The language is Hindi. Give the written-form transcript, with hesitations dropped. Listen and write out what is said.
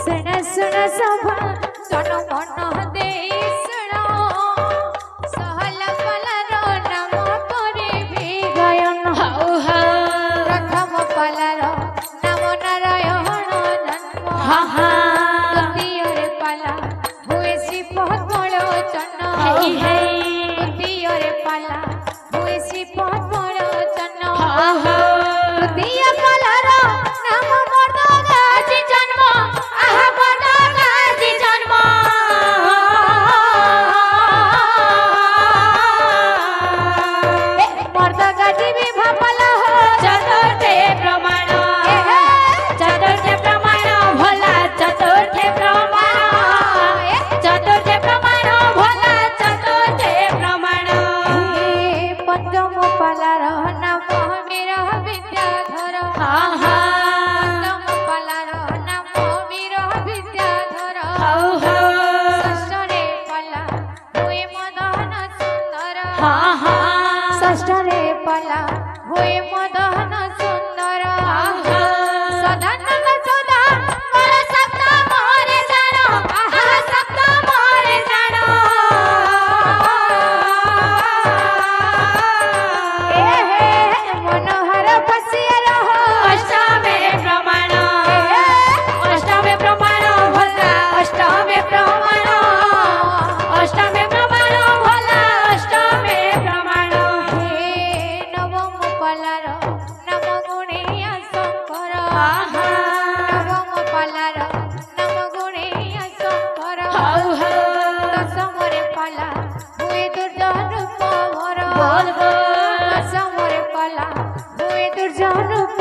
सुन सुन सभा तन मन दे सुनो सहल पलर नाम करिबी गायन हाउ हा प्रथम पलर नाम नारायण जन्म हा हा द्वितीय पला हुए श्री पद्मलोचन हे हे द्वितीय पला हुए श्री पद्मलोचन हा हा तृतीय पलर नाम मर्दगाजी जन्म आहा मर्दगाजी जन्म मर्दगाजी विभा पला चतुर्थे प्रमाण चतुर्थे प्रमाण भोला चतुर्थे प्रमाण चतुर्थे प्रमाण भोला चतुर्थे प्रमाण पंचम पलार नाम मेरा विद्याधर हा हा पंचम पलार नाम मेरा विद्याधर हाउ हा षष्ठरे पला हुए मदन सुंदर हा हा षष्ठरे पला हुए मदन सुंदर हा हा सदानंद सदा कर सप्तम रे जानो आहा सप्तम रे जानो मनोहर बसिया रहो अष्टमे प्रमाण अष्टमे प्रमाण भोला अष्टमे प्रमाण अष्टमे प्रमाण भोला अष्टमे प्रमाण हे नवम पलार नम गुणेय शंकर नवम पलार नम गुणेय शंकर दशम रे पला हुए दुर्जन रूप भर दशम रे पला हुए दुर्जन रूप